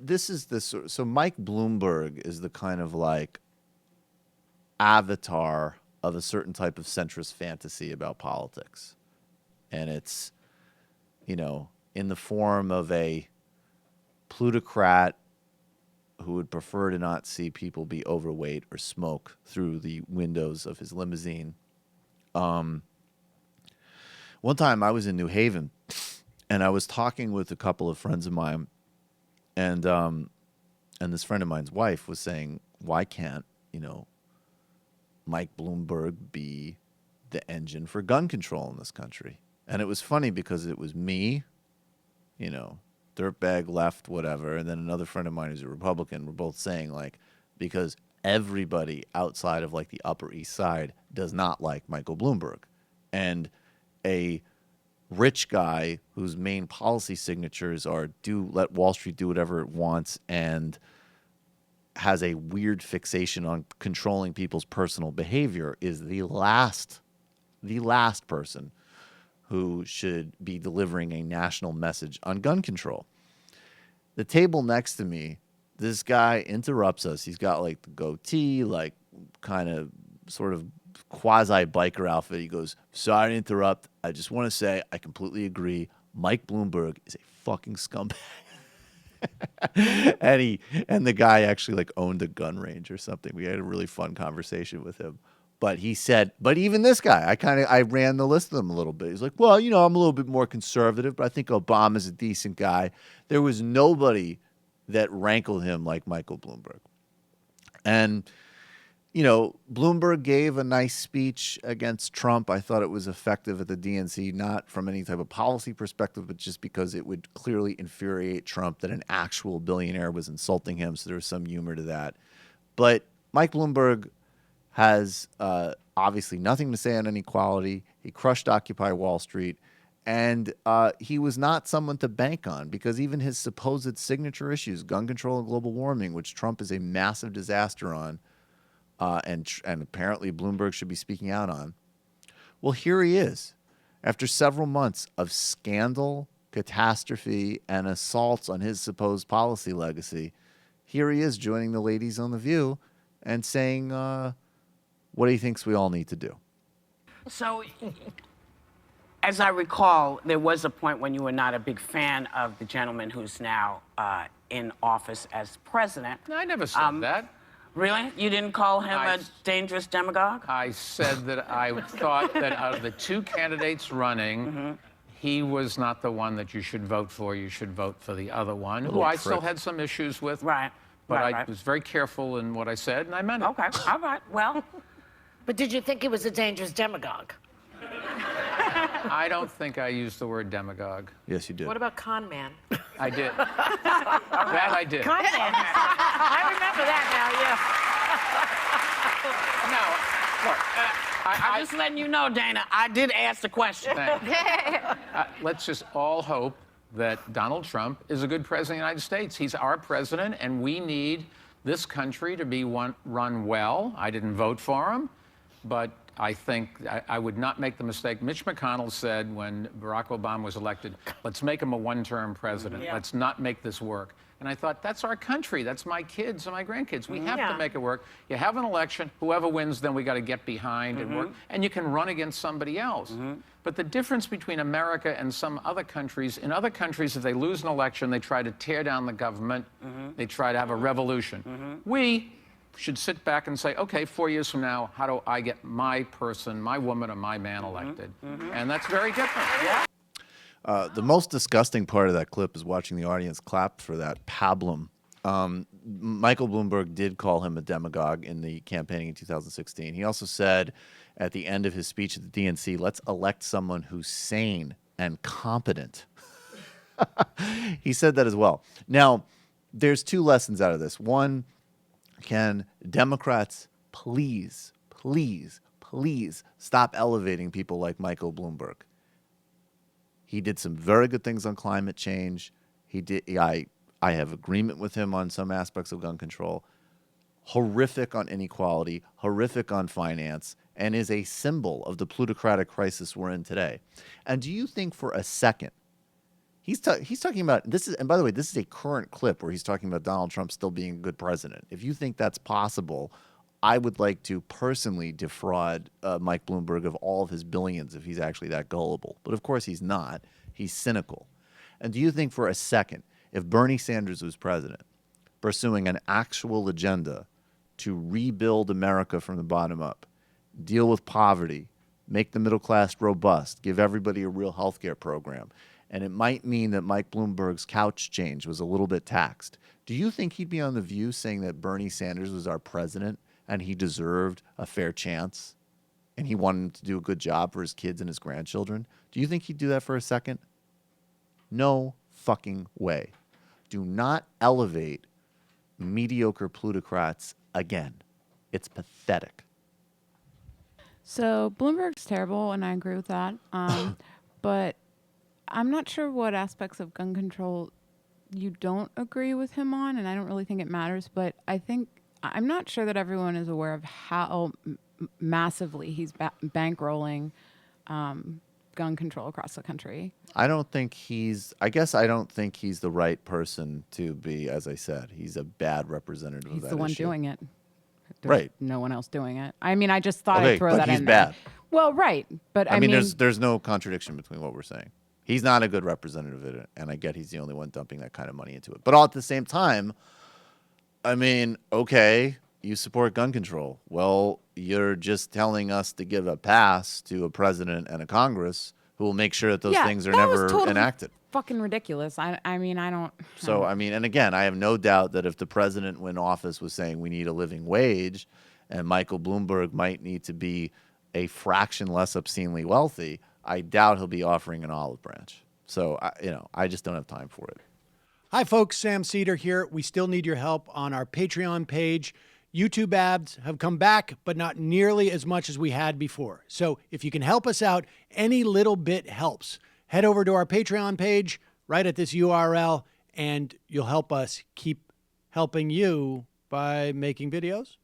this is so Mike Bloomberg is the kind of like avatar of a certain type of centrist fantasy about politics. And it's, in the form of a plutocrat who would prefer to not see people be overweight or smoke through the windows of his limousine. One time I was in New Haven and I was talking with a couple of friends of mine, and this friend of mine's wife was saying, why can't, Mike Bloomberg be the engine for gun control in this country? And it was funny because it was me, dirtbag left, whatever, and then another friend of mine who's a Republican. We're both saying, like, because everybody outside of like the Upper East Side does not like Michael Bloomberg. And a rich guy whose main policy signatures are let Wall Street do whatever it wants and has a weird fixation on controlling people's personal behavior is the last person who should be delivering a national message on gun control. The table next to me, this guy interrupts us. He's got like the goatee, like kind of sort of quasi biker outfit. He goes, sorry to interrupt. I just want to say I completely agree. Mike Bloomberg is a fucking scumbag. and the guy actually like owned a gun range or something. We had a really fun conversation with him. But he said, but even this guy, I ran the list of them a little bit. He's like, well, I'm a little bit more conservative, but I think Obama's a decent guy. There was nobody that rankled him like Michael Bloomberg. And, Bloomberg gave a nice speech against Trump. I thought it was effective at the DNC, not from any type of policy perspective, but just because it would clearly infuriate Trump that an actual billionaire was insulting him. So there was some humor to that. But Mike Bloomberg has obviously nothing to say on inequality. He crushed Occupy Wall Street. And he was not someone to bank on because even his supposed signature issues, gun control and global warming, which Trump is a massive disaster on, and apparently Bloomberg should be speaking out on. Well, here he is. After several months of scandal, catastrophe, and assaults on his supposed policy legacy, here he is joining the ladies on The View and saying what he thinks we all need to do. So, as I recall, there was a point when you were not a big fan of the gentleman who's now in office as president. I never said that. Really? You didn't call him a dangerous demagogue? I said that I thought that out of the two candidates running, he was not the one that you should vote for. You should vote for the other one, who I still had some issues with. Right. But I was very careful in what I said, and I meant it. Okay. All right. Well. But did you think he was a dangerous demagogue? I don't think I used the word demagogue. Yes, you did. What about con man? I did. That I did. Con man. I remember that No, look, I'm just letting you know, Dana, I did ask the question. Let's just all hope that Donald Trump is a good president of the United States. He's our president, and we need this country to be run well. I didn't vote for him, but I think I would not make the mistake. Mitch McConnell said when Barack Obama was elected, let's make him a one-term president. Yeah. Let's not make this work. And I thought, that's our country. That's my kids and my grandkids. We have to make it work. You have an election. Whoever wins, then we got to get behind and work. And you can run against somebody else. But the difference between America and some other countries, in other countries, if they lose an election, they try to tear down the government. They try to have a revolution. We should sit back and say, okay, 4 years from now, how do I get my person, my woman, or my man elected? And that's very different. Yeah. The most disgusting part of that clip is watching the audience clap for that pablum. Michael Bloomberg did call him a demagogue in the campaigning in 2016. He also said at the end of his speech at the DNC, let's elect someone who's sane and competent. He said that as well. Now, there's two lessons out of this. One, can Democrats please stop elevating people like Michael Bloomberg? He did some very good things on climate change. I have agreement with him on some aspects of gun control. Horrific on inequality, horrific on finance, and is a symbol of the plutocratic crisis we're in today. And do you think for a second He's talking about this is, and by the way, this is a current clip where he's talking about Donald Trump still being a good president. If you think that's possible, I would like to personally defraud Mike Bloomberg of all of his billions if he's actually that gullible. But of course he's not. He's cynical. And do you think for a second, if Bernie Sanders was president, pursuing an actual agenda to rebuild America from the bottom up, deal with poverty, make the middle class robust, give everybody a real health care program, and it might mean that Mike Bloomberg's couch change was a little bit taxed, do you think he'd be on The View saying that Bernie Sanders was our president and he deserved a fair chance and he wanted him to do a good job for his kids and his grandchildren? Do you think he'd do that for a second? No fucking way. Do not elevate mediocre plutocrats again. It's pathetic. So Bloomberg's terrible, and I agree with that. But I'm not sure what aspects of gun control you don't agree with him on, and I don't really think it matters. But I'm not sure that everyone is aware of how massively he's bankrolling gun control across the country. I don't think he's the right person to be, as I said, he's a bad representative of that He's the one issue. doing it. There's Right. no one else doing it. I mean, I just thought Okay, I'd throw but that he's in bad. there. Well, right. But I mean, there's no contradiction between what we're saying. He's not a good representative of it, and I get he's the only one dumping that kind of money into it. But all at the same time, I mean, okay, you support gun control. Well, you're just telling us to give a pass to a president and a Congress who will make sure that those things are that was never totally enacted. fucking ridiculous. I mean, I don't. So, I mean, and again, I have no doubt that if the president in office was saying we need a living wage and Michael Bloomberg might need to be a fraction less obscenely wealthy, I doubt he'll be offering an olive branch. So, I just don't have time for it. Hi, folks. Sam Seder here. We still need your help on our Patreon page. YouTube ads have come back, but not nearly as much as we had before. So if you can help us out, any little bit helps. Head over to our Patreon page right at this URL, and you'll help us keep helping you by making videos